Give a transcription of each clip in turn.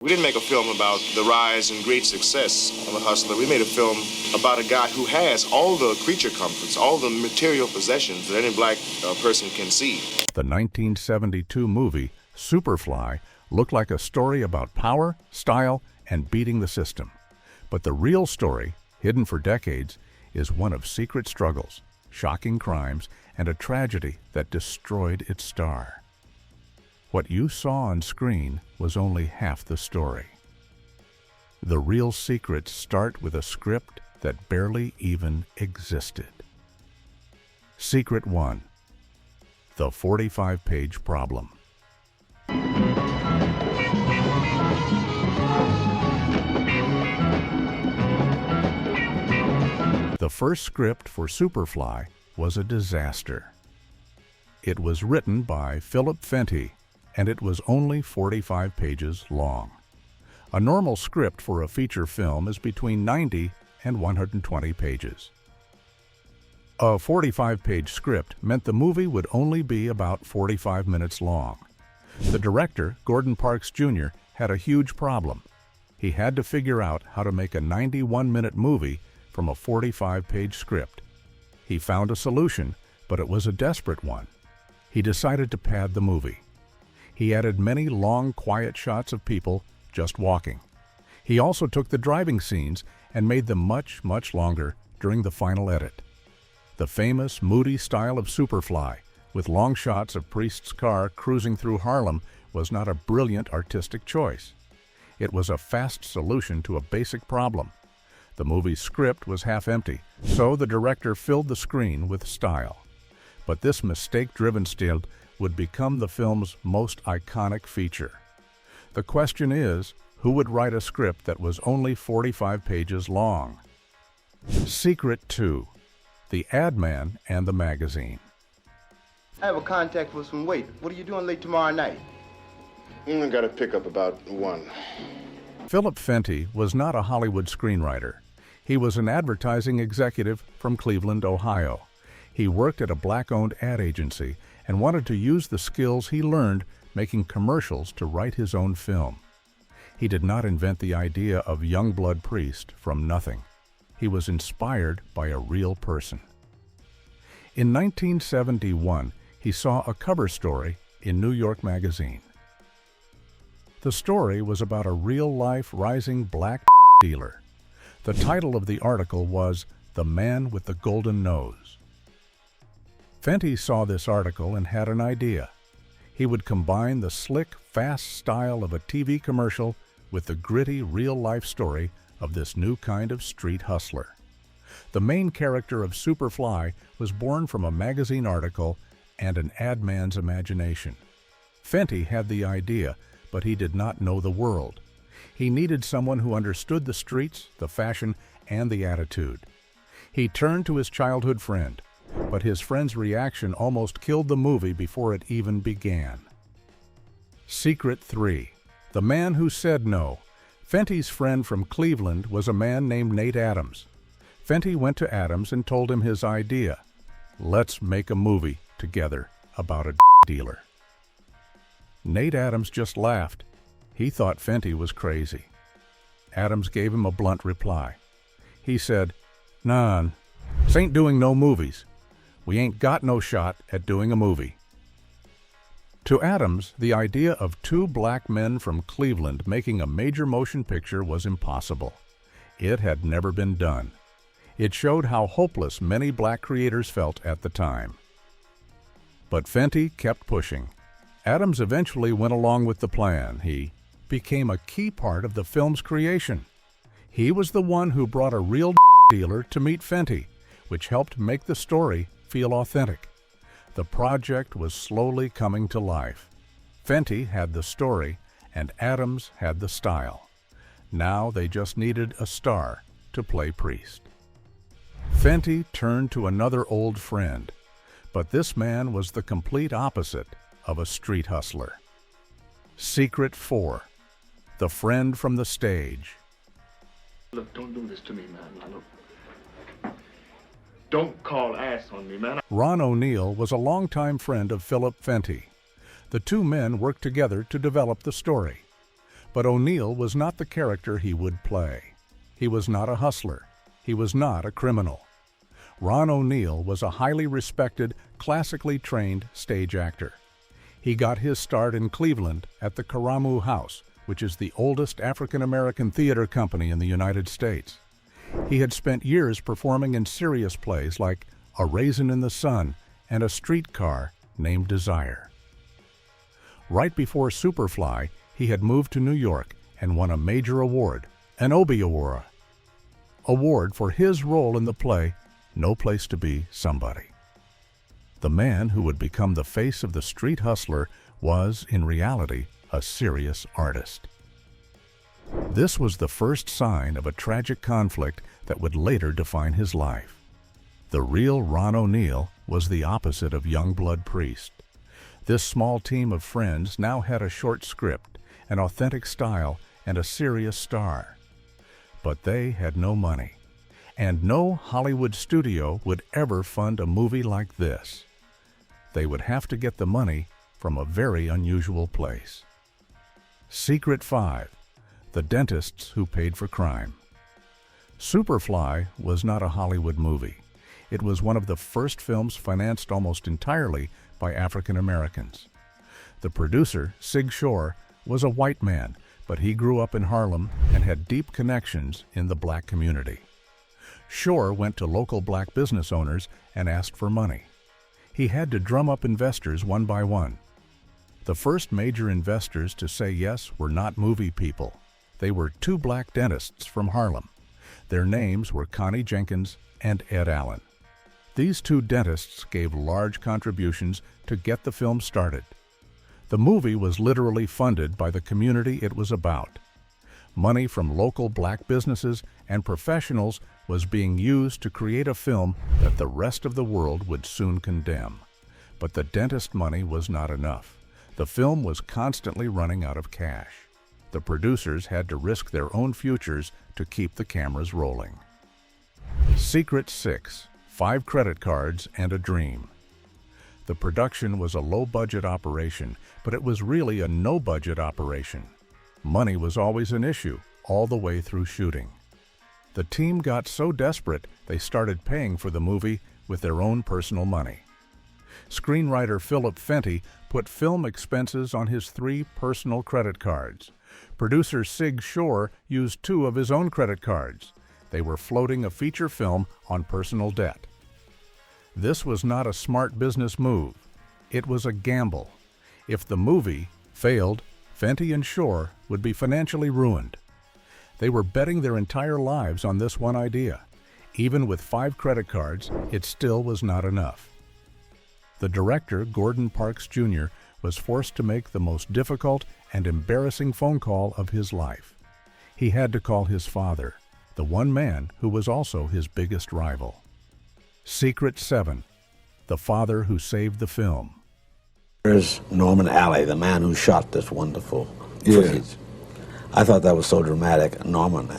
We didn't make a film about the rise and great success of a hustler. We made a film about a guy who has all the creature comforts, all the material possessions that any black person can see. The 1972 movie, Superfly, looked like a story about power, style, and beating the system. But the real story, hidden for decades, is one of secret struggles, shocking crimes, and a tragedy that destroyed its star. What you saw on screen was only half the story. The real secrets start with a script that barely even existed. Secret 1. The 45-page problem. The first script for Superfly was a disaster. It was written by Philip Fenty, and it was only 45 pages long. A normal script for a feature film is between 90 and 120 pages. A 45-page script meant the movie would only be about 45 minutes long. The director, Gordon Parks Jr., had a huge problem. He had to figure out how to make a 91-minute movie from a 45-page script. He found a solution, but it was a desperate one. He decided to pad the movie. He added many long, quiet shots of people just walking. He also took the driving scenes and made them much, much longer during the final edit. The famous, moody style of Superfly, with long shots of Priest's car cruising through Harlem, was not a brilliant artistic choice. It was a fast solution to a basic problem. The movie's script was half empty, so the director filled the screen with style. But this mistake-driven still would become the film's most iconic feature. The question is, who would write a script that was only 45 pages long? Secret 2. The Ad Man and the Magazine. I have a contact for some weight. What are you doing late tomorrow night? I got to pick up about 1. Philip Fenty was not a Hollywood screenwriter. He was an advertising executive from Cleveland, Ohio. He worked at a black-owned ad agency and wanted to use the skills he learned making commercials to write his own film. He did not invent the idea of Youngblood Priest from nothing. He was inspired by a real person. In 1971, he saw a cover story in New York Magazine. The story was about a real-life rising black dealer. The title of the article was "The Man with the Golden Nose." Fenty saw this article and had an idea. He would combine the slick, fast style of a TV commercial with the gritty, real-life story of this new kind of street hustler. The main character of Superfly was born from a magazine article and an ad man's imagination. Fenty had the idea, but he did not know the world. He needed someone who understood the streets, the fashion, and the attitude. He turned to his childhood friend, but his friend's reaction almost killed the movie before it even began. Secret 3. The Man Who Said No. Fenty's friend from Cleveland was a man named Nate Adams. Fenty went to Adams and told him his idea. Let's make a movie together about a dealer. Nate Adams just laughed. He thought Fenty was crazy. Adams gave him a blunt reply. He said, "Nah, ain't doing no movies. We ain't got no shot at doing a movie." To Adams, the idea of 2 black men from Cleveland making a major motion picture was impossible. It had never been done. It showed how hopeless many black creators felt at the time. But Fenty kept pushing. Adams eventually went along with the plan. He became a key part of the film's creation. He was the one who brought a real dealer to meet Fenty, which helped make the story feel authentic. The project was slowly coming to life. Fenty had the story, and Adams had the style. Now they just needed a star to play Priest. Fenty turned to another old friend, but this man was the complete opposite of a street hustler. Secret 4. The Friend from the Stage. Look, don't do this to me, man. Look. Don't call ass on me, man. Ron O'Neal was a longtime friend of Philip Fenty. The two men worked together to develop the story. But O'Neill was not the character he would play. He was not a hustler. He was not a criminal. Ron O'Neill was a highly respected, classically trained stage actor. He got his start in Cleveland at the Karamu House, which is the oldest African-American theater company in the United States. He had spent years performing in serious plays like A Raisin in the Sun and A Streetcar Named Desire. Right before Superfly, he had moved to New York and won a major award, an Obie Award for his role in the play No Place to Be Somebody. The man who would become the face of the street hustler was, in reality, a serious artist. This was the first sign of a tragic conflict that would later define his life. The real Ron O'Neill was the opposite of Youngblood Priest. This small team of friends now had a short script, an authentic style, and a serious star. But they had no money, and no Hollywood studio would ever fund a movie like this. They would have to get the money from a very unusual place. Secret 5: The Dentists Who Paid for Crime. Superfly was not a Hollywood movie. It was one of the first films financed almost entirely by African Americans. The producer, Sig Shore, was a white man, but he grew up in Harlem and had deep connections in the black community. Shore went to local black business owners and asked for money. He had to drum up investors one by one. The first major investors to say yes were not movie people. They were two black dentists from Harlem. Their names were Connie Jenkins and Ed Allen. These two dentists gave large contributions to get the film started. The movie was literally funded by the community it was about. Money from local black businesses and professionals was being used to create a film that the rest of the world would soon condemn. But the dentist money was not enough. The film was constantly running out of cash. The producers had to risk their own futures to keep the cameras rolling. Secret 6: 5 Credit Cards and a Dream. The production was a low-budget operation, but it was really a no-budget operation. Money was always an issue, all the way through shooting. The team got so desperate they started paying for the movie with their own personal money. Screenwriter Philip Fenty put film expenses on his 3 personal credit cards. Producer Sig Shore used 2 of his own credit cards. They were floating a feature film on personal debt. This was not a smart business move. It was a gamble. If the movie failed, Fenty and Shore would be financially ruined. They were betting their entire lives on this one idea. Even with 5 credit cards, it still was not enough. The director, Gordon Parks Jr., was forced to make the most difficult and embarrassing phone call of his life. He had to call his father, the one man who was also his biggest rival. Secret 7: The Father Who Saved the Film. There's Norman Alley, the man who shot this wonderful footage. I thought that was so dramatic. Norman,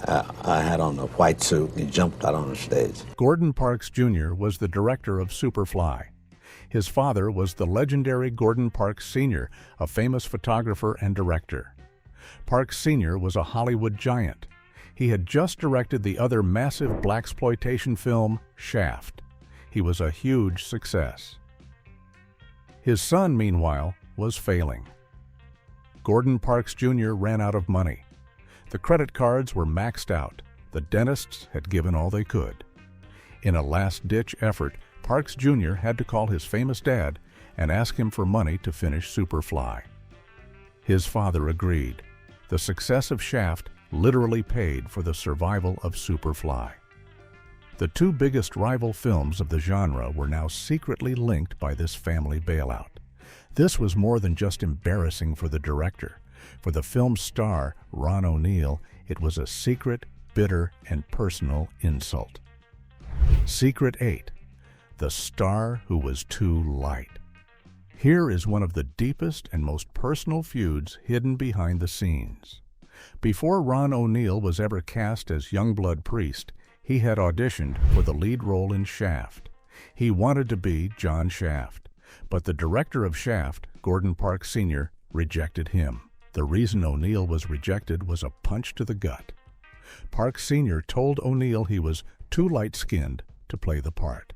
I had on a white suit, and he jumped out on the stage. Gordon Parks Jr. was the director of Superfly. His father was the legendary Gordon Parks Sr., a famous photographer and director. Parks Sr. was a Hollywood giant. He had just directed the other massive blaxploitation film, Shaft. He was a huge success. His son, meanwhile, was failing. Gordon Parks Jr. ran out of money. The credit cards were maxed out. The dentists had given all they could. In a last-ditch effort, Parks Jr. had to call his famous dad and ask him for money to finish Superfly. His father agreed. The success of Shaft literally paid for the survival of Superfly. The 2 biggest rival films of the genre were now secretly linked by this family bailout. This was more than just embarrassing for the director. For the film's star, Ron O'Neill, it was a secret, bitter, and personal insult. Secret 8: The Star Who Was Too Light. Here is one of the deepest and most personal feuds hidden behind the scenes. Before Ron O'Neill was ever cast as Youngblood Priest, he had auditioned for the lead role in Shaft. He wanted to be John Shaft, but the director of Shaft, Gordon Parks Sr., rejected him. The reason O'Neill was rejected was a punch to the gut. Parks Sr. told O'Neill he was too light-skinned to play the part.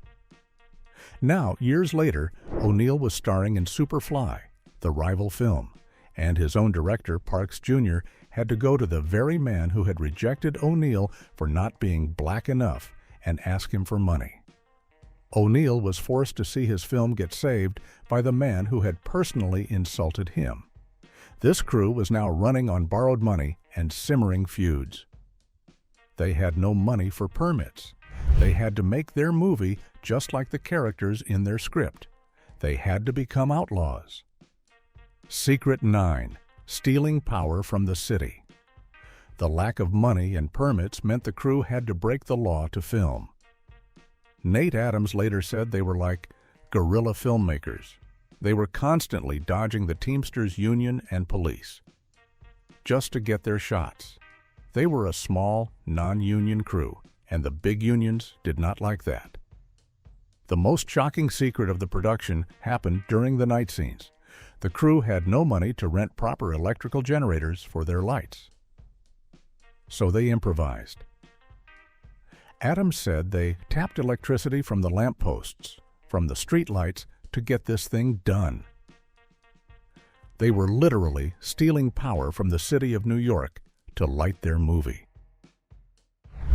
Now, years later, O'Neill was starring in Superfly, the rival film, and his own director, Parks Jr., had to go to the very man who had rejected O'Neill for not being black enough and ask him for money. O'Neill was forced to see his film get saved by the man who had personally insulted him. This crew was now running on borrowed money and simmering feuds. They had no money for permits. They had to make their movie just like the characters in their script. They had to become outlaws. Secret 9: Stealing Power from the City. The lack of money and permits meant the crew had to break the law to film. Nate Adams later said they were like guerrilla filmmakers. They were constantly dodging the Teamsters Union and police just to get their shots. They were a small, non-union crew, and the big unions did not like that. The most shocking secret of the production happened during the night scenes. The crew had no money to rent proper electrical generators for their lights. So they improvised. Adams said they tapped electricity from the lamp posts, from the street lights, to get this thing done. They were literally stealing power from the city of New York to light their movie.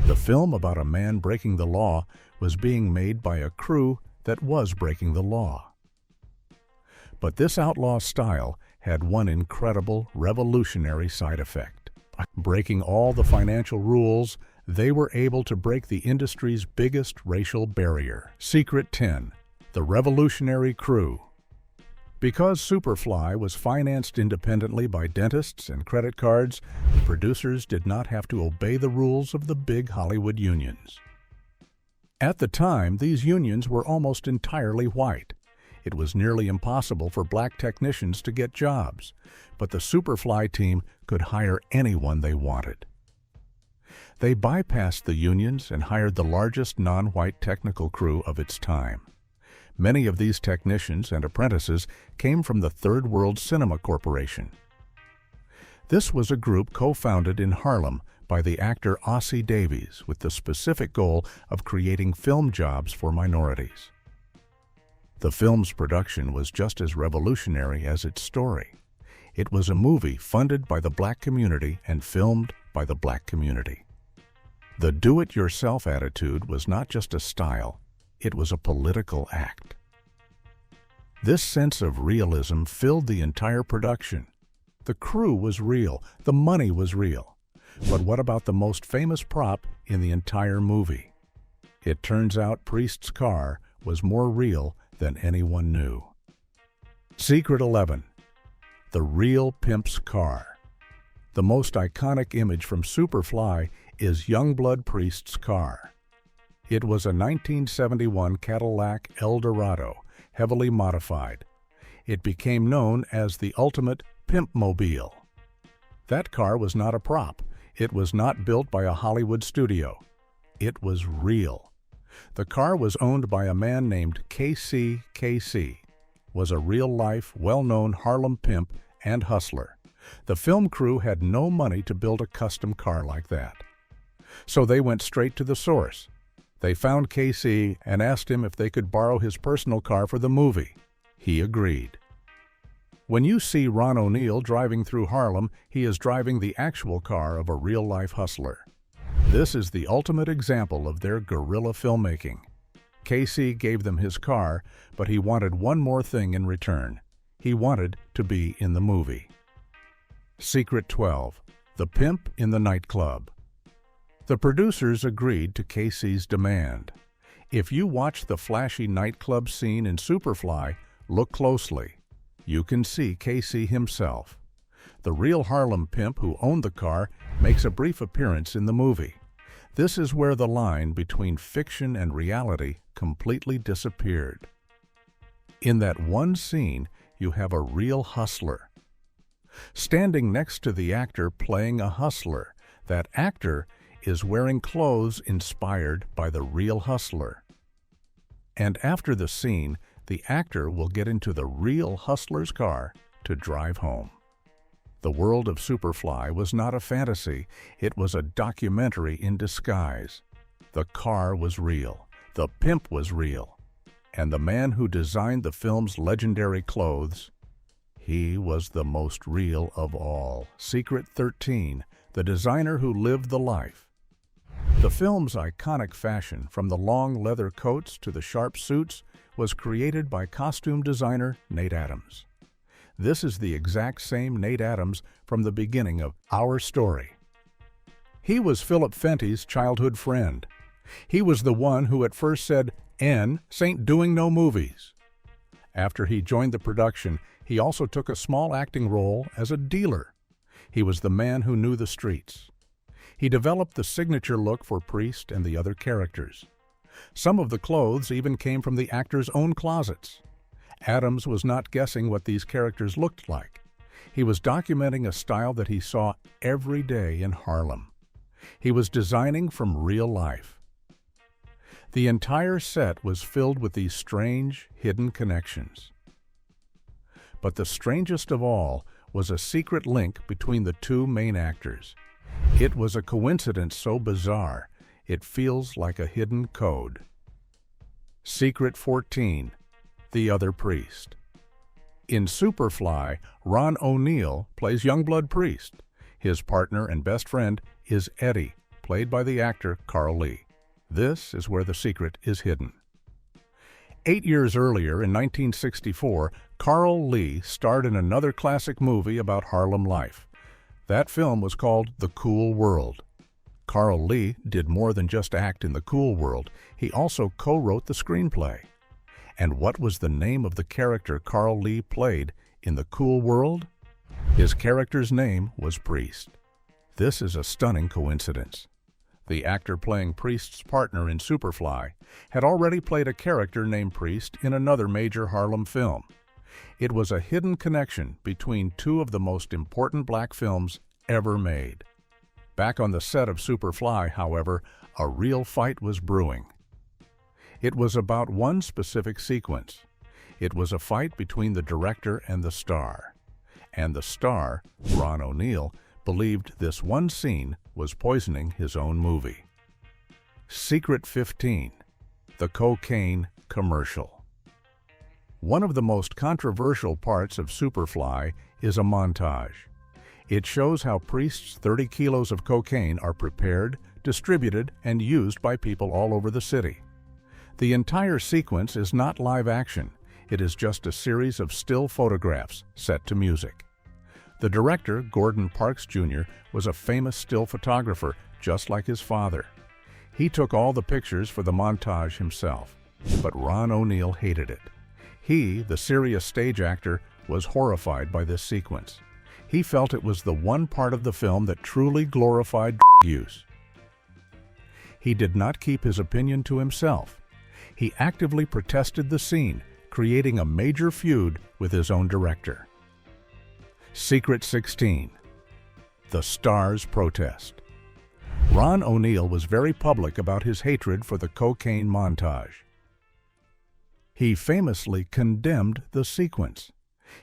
The film about a man breaking the law was being made by a crew that was breaking the law. But this outlaw style had one incredible, revolutionary side effect. By breaking all the financial rules, they were able to break the industry's biggest racial barrier. Secret 10: The Revolutionary Crew. Because Superfly was financed independently by dentists and credit cards, the producers did not have to obey the rules of the big Hollywood unions. At the time, these unions were almost entirely white. It was nearly impossible for black technicians to get jobs, but the Superfly team could hire anyone they wanted. They bypassed the unions and hired the largest non-white technical crew of its time. Many of these technicians and apprentices came from the Third World Cinema Corporation. This was a group co-founded in Harlem by the actor Ossie Davies with the specific goal of creating film jobs for minorities. The film's production was just as revolutionary as its story. It was a movie funded by the black community and filmed by the black community. The do-it-yourself attitude was not just a style, it was a political act. This sense of realism filled the entire production. The crew was real, the money was real. But what about the most famous prop in the entire movie? It turns out Priest's car was more real than anyone knew. Secret 11: The Real Pimp's Car. The most iconic image from Superfly is Youngblood Priest's car. It was a 1971 Cadillac Eldorado, heavily modified. It became known as the ultimate Pimpmobile. That car was not a prop. It was not built by a Hollywood studio. It was real. The car was owned by a man named K.C. Casey, was a real-life, well-known Harlem pimp and hustler. The film crew had no money to build a custom car like that. So they went straight to the source. They found Casey and asked him if they could borrow his personal car for the movie. He agreed. When you see Ron O'Neill driving through Harlem, he is driving the actual car of a real-life hustler. This is the ultimate example of their guerrilla filmmaking. Casey gave them his car, but he wanted one more thing in return. He wanted to be in the movie. Secret 12: The Pimp in the Nightclub. The producers agreed to Casey's demand. If you watch the flashy nightclub scene in Superfly, look closely. You can see Casey himself. The real Harlem pimp who owned the car makes a brief appearance in the movie. This is where the line between fiction and reality completely disappeared. In that one scene, you have a real hustler. Standing next to the actor playing a hustler, that actor is wearing clothes inspired by the real hustler. And after the scene, the actor will get into the real hustler's car to drive home. The world of Superfly was not a fantasy, it was a documentary in disguise. The car was real, the pimp was real, and the man who designed the film's legendary clothes, he was the most real of all. Secret 13, the designer who lived the life. The film's iconic fashion, from the long leather coats to the sharp suits, was created by costume designer Nate Adams. This is the exact same Nate Adams from the beginning of Our Story. He was Philip Fenty's childhood friend. He was the one who at first said, "N, s'ain't doing no movies." After he joined the production, he also took a small acting role as a dealer. He was the man who knew the streets. He developed the signature look for Priest and the other characters. Some of the clothes even came from the actors' own closets. Adams was not guessing what these characters looked like. He was documenting a style that he saw every day in Harlem. He was designing from real life. The entire set was filled with these strange, hidden connections. But the strangest of all was a secret link between the two main actors. It was a coincidence so bizarre, it feels like a hidden code. Secret 14, the other priest. In Superfly, Ron O'Neal plays Youngblood Priest. His partner and best friend is Eddie, played by the actor Carl Lee. This is where the secret is hidden. 8 years earlier, in 1964, Carl Lee starred in another classic movie about Harlem life. That film was called The Cool World. Carl Lee did more than just act in The Cool World. He also co-wrote the screenplay. And what was the name of the character Carl Lee played in The Cool World? His character's name was Priest. This is a stunning coincidence. The actor playing Priest's partner in Superfly had already played a character named Priest in another major Harlem film. It was a hidden connection between two of the most important black films ever made. Back on the set of Superfly, however, a real fight was brewing. It was about one specific sequence. It was a fight between the director and the star. And the star, Ron O'Neal, believed this one scene was poisoning his own movie. Secret 15, the cocaine commercial. One of the most controversial parts of Superfly is a montage. It shows how Priest's 30 kilos of cocaine are prepared, distributed, and used by people all over the city. The entire sequence is not live action. It is just a series of still photographs set to music. The director, Gordon Parks Jr., was a famous still photographer, just like his father. He took all the pictures for the montage himself, but Ron O'Neal hated it. He, the serious stage actor, was horrified by this sequence. He felt it was the one part of the film that truly glorified use. He did not keep his opinion to himself. He actively protested the scene, creating a major feud with his own director. Secret 16, the star's protest. Ron O'Neal was very public about his hatred for the cocaine montage. He famously condemned the sequence.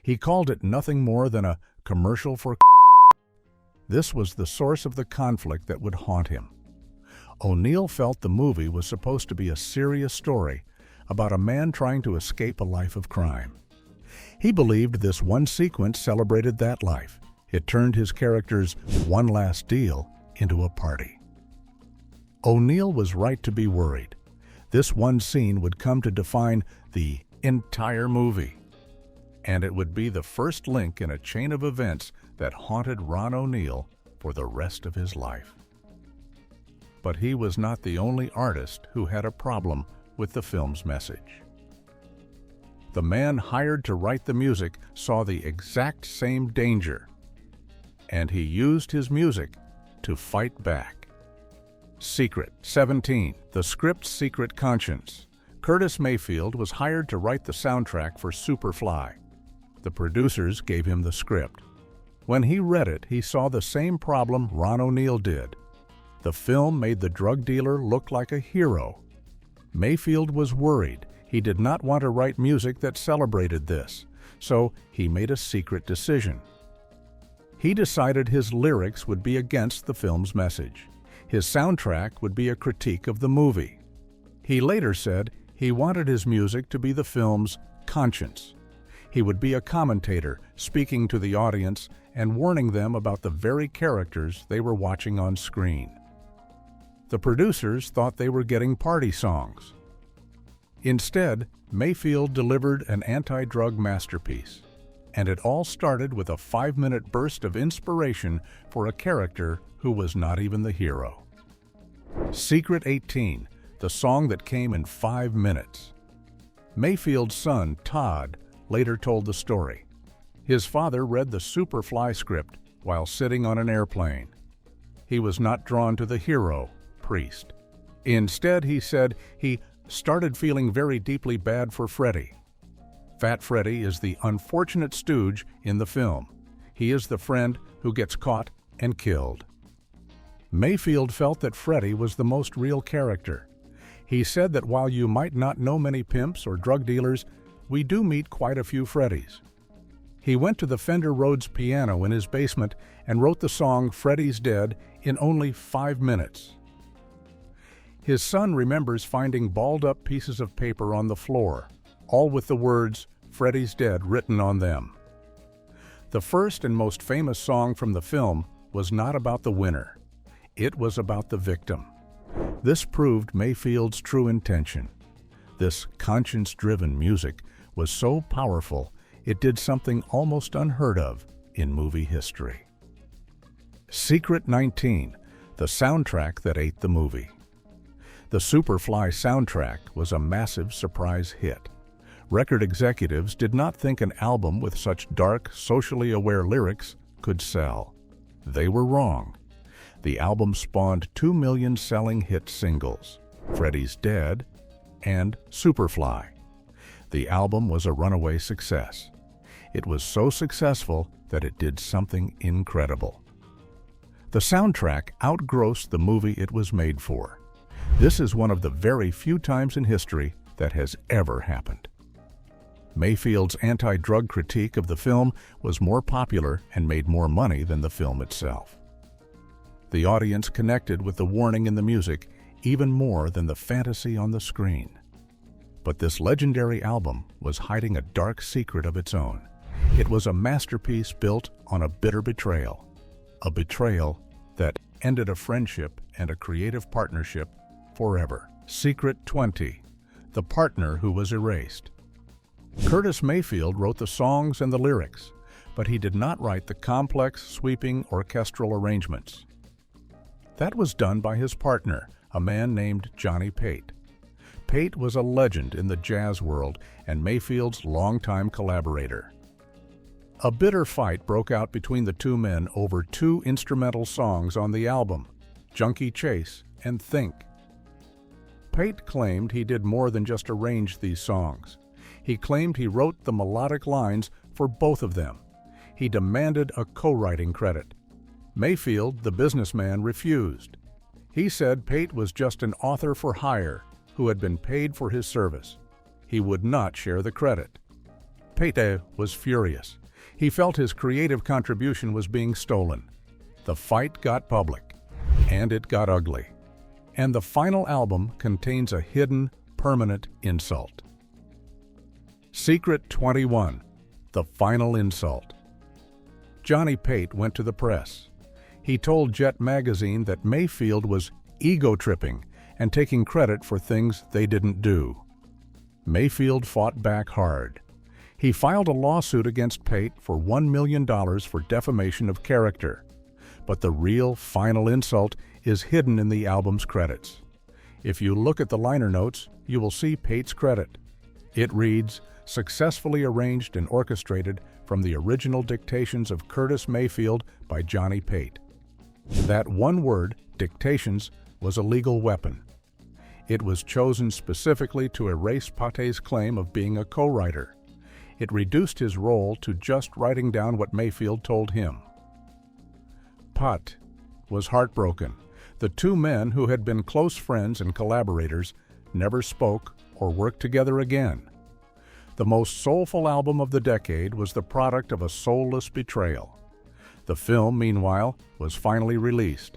He called it nothing more than a commercial for. This was the source of the conflict that would haunt him. O'Neal felt the movie was supposed to be a serious story about a man trying to escape a life of crime. He believed this one sequence celebrated that life. It turned his character's one last deal into a party. O'Neal was right to be worried. This one scene would come to define the entire movie, and it would be the first link in a chain of events that haunted Ron O'Neal for the rest of his life. But he was not the only artist who had a problem with the film's message. The man hired to write the music saw the exact same danger, and he used his music to fight back. Secret 17, the script's secret conscience. Curtis Mayfield was hired to write the soundtrack for Superfly. The producers gave him the script. When he read it, he saw the same problem Ron O'Neal did. The film made the drug dealer look like a hero. Mayfield was worried. He did not want to write music that celebrated this, so he made a secret decision. He decided his lyrics would be against the film's message. His soundtrack would be a critique of the movie. He later said he wanted his music to be the film's conscience. He would be a commentator, speaking to the audience and warning them about the very characters they were watching on screen. The producers thought they were getting party songs. Instead, Mayfield delivered an anti-drug masterpiece, and it all started with a 5-minute burst of inspiration for a character who was not even the hero. Secret 18, the song that came in 5 minutes. Mayfield's son, Todd, later told the story. His father read the Superfly script while sitting on an airplane. He was not drawn to the hero, Priest. Instead, he said he started feeling very deeply bad for Freddy. Fat Freddy is the unfortunate stooge in the film. He is the friend who gets caught and killed. Mayfield felt that Freddy was the most real character. He said that while you might not know many pimps or drug dealers, we do meet quite a few Freddys. He went to the Fender Rhodes piano in his basement and wrote the song Freddy's Dead in only 5 minutes. His son remembers finding balled-up pieces of paper on the floor, all with the words "Freddy's Dead" written on them. The first and most famous song from the film was not about the winner. It was about the victim. This proved Mayfield's true intention. This conscience-driven music was so powerful it did something almost unheard of in movie history. Secret 19, the soundtrack that ate the movie. The Superfly soundtrack was a massive surprise hit. Record executives did not think an album with such dark, socially aware lyrics could sell. They were wrong. The album spawned 2 million selling hit singles, Freddy's Dead and Superfly. The album was a runaway success. It was so successful that it did something incredible. The soundtrack outgrossed the movie it was made for. This is one of the very few times in history that has ever happened. Mayfield's anti-drug critique of the film was more popular and made more money than the film itself. The audience connected with the warning in the music even more than the fantasy on the screen. But this legendary album was hiding a dark secret of its own. It was a masterpiece built on a bitter betrayal. A betrayal that ended a friendship and a creative partnership forever. Secret 20, the partner who was erased. Curtis Mayfield wrote the songs and the lyrics, but he did not write the complex, sweeping orchestral arrangements. That was done by his partner, a man named Johnny Pate. Pate was a legend in the jazz world and Mayfield's longtime collaborator. A bitter fight broke out between the two men over 2 instrumental songs on the album, Junkie Chase and Think. Pate claimed he did more than just arrange these songs. He claimed he wrote the melodic lines for both of them. He demanded a co-writing credit. Mayfield, the businessman, refused. He said Pate was just an author for hire who had been paid for his service. He would not share the credit. Pate was furious. He felt his creative contribution was being stolen. The fight got public, and it got ugly. And the final album contains a hidden, permanent insult. Secret 21, the final insult. Johnny Pate went to the press. He told Jet magazine that Mayfield was ego-tripping and taking credit for things they didn't do. Mayfield fought back hard. He filed a lawsuit against Pate for $1 million for defamation of character. But the real final insult is hidden in the album's credits. If you look at the liner notes, you will see Pate's credit. It reads, "Successfully arranged and orchestrated from the original dictations of Curtis Mayfield by Johnny Pate." That one word, dictations, was a legal weapon. It was chosen specifically to erase Pate's claim of being a co-writer. It reduced his role to just writing down what Mayfield told him. Pate was heartbroken. The two men, who had been close friends and collaborators, never spoke or worked together again. The most soulful album of the decade was the product of a soulless betrayal. The film, meanwhile, was finally released.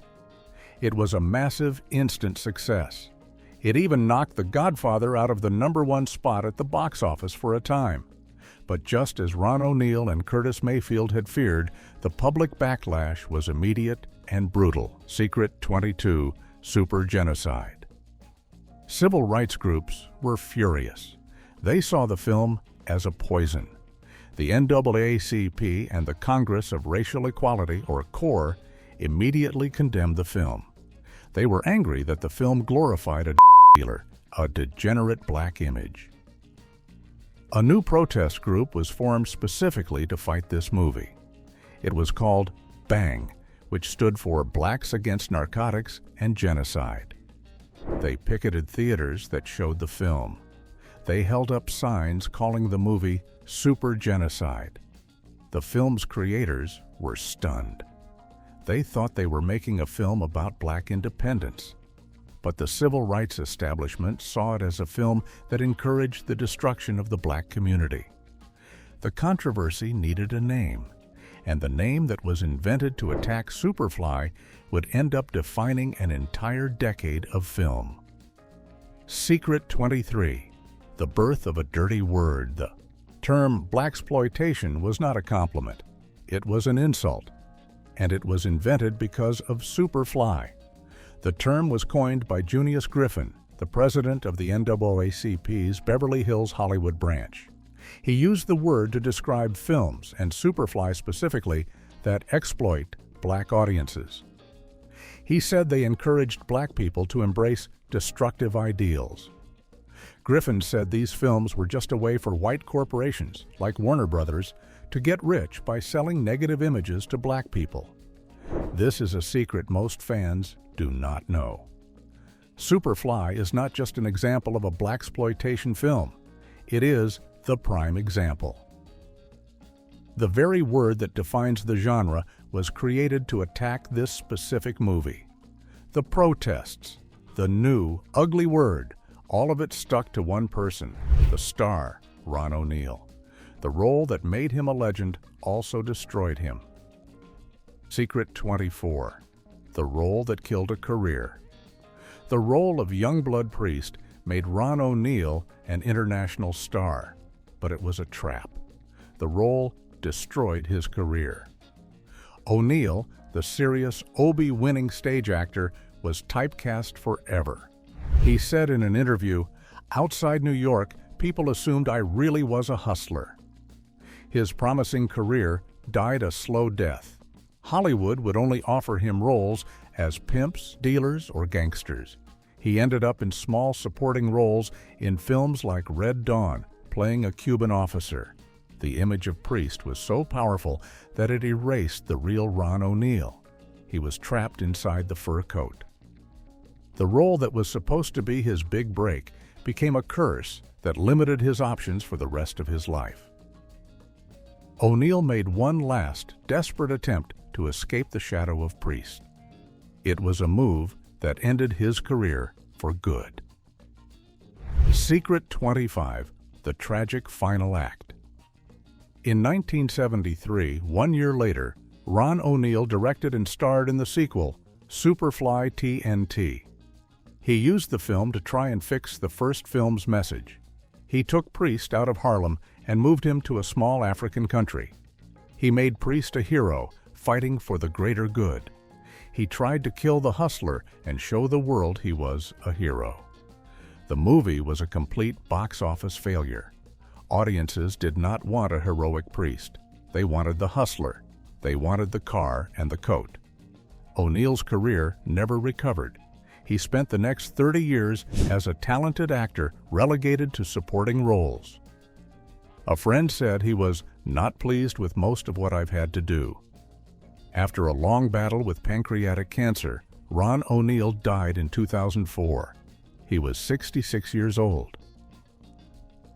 It was a massive, instant success. It even knocked The Godfather out of the #1 spot at the box office for a time. But just as Ron O'Neal and Curtis Mayfield had feared, the public backlash was immediate and brutal. Secret 22, Super Genocide. Civil rights groups were furious. They saw the film as a poison. The NAACP and the Congress of Racial Equality, or CORE, immediately condemned the film. They were angry that the film glorified a dealer, a degenerate black image. A new protest group was formed specifically to fight this movie. It was called BANG, which stood for Blacks Against Narcotics and Genocide. They picketed theaters that showed the film. They held up signs calling the movie Super Genocide. The film's creators were stunned. They thought they were making a film about black independence. But the civil rights establishment saw it as a film that encouraged the destruction of the black community. The controversy needed a name, and the name that was invented to attack Superfly would end up defining an entire decade of film. Secret 23, the birth of a dirty word. The term blaxploitation was not a compliment. It was an insult, and it was invented because of Superfly. The term was coined by Junius Griffin, the president of the NAACP's Beverly Hills Hollywood branch. He used the word to describe films, and Superfly specifically, that exploit black audiences. He said they encouraged black people to embrace destructive ideals. Griffin said these films were just a way for white corporations, like Warner Brothers, to get rich by selling negative images to black people. This is a secret most fans do not know. Superfly is not just an example of a blaxploitation film. It is the prime example. The very word that defines the genre was created to attack this specific movie. The protests, the new, ugly word, all of it stuck to one person, the star, Ron O'Neal. The role that made him a legend also destroyed him. Secret 24, the role that killed a career. The role of Youngblood Priest made Ron O'Neal an international star, but it was a trap. The role destroyed his career. O'Neal, the serious Obie-winning stage actor, was typecast forever. He said in an interview, "Outside New York, people assumed I really was a hustler." His promising career died a slow death. Hollywood would only offer him roles as pimps, dealers, or gangsters. He ended up in small supporting roles in films like Red Dawn, playing a Cuban officer. The image of Priest was so powerful that it erased the real Ron O'Neal. He was trapped inside the fur coat. The role that was supposed to be his big break became a curse that limited his options for the rest of his life. O'Neal made one last, desperate attempt to escape the shadow of Priest. It was a move that ended his career for good. Secret 25, the tragic final act. In 1973, 1 year later, Ron O'Neal directed and starred in the sequel, Superfly TNT. He used the film to try and fix the first film's message. He took Priest out of Harlem and moved him to a small African country. He made Priest a hero, fighting for the greater good. He tried to kill the hustler and show the world he was a hero. The movie was a complete box office failure. Audiences did not want a heroic Priest. They wanted the hustler. They wanted the car and the coat. O'Neal's career never recovered. He spent the next 30 years as a talented actor relegated to supporting roles. A friend said he was not pleased with most of what I've had to do. After a long battle with pancreatic cancer, Ron O'Neal died in 2004. He was 66 years old.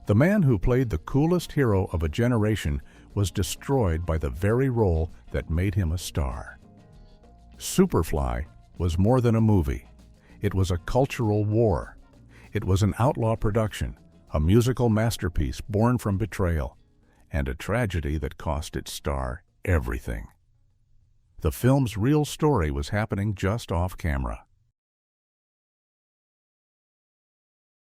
The man who played the coolest hero of a generation was destroyed by the very role that made him a star. Superfly was more than a movie. It was a cultural war. It was an outlaw production, a musical masterpiece born from betrayal, and a tragedy that cost its star everything. The film's real story was happening just off camera.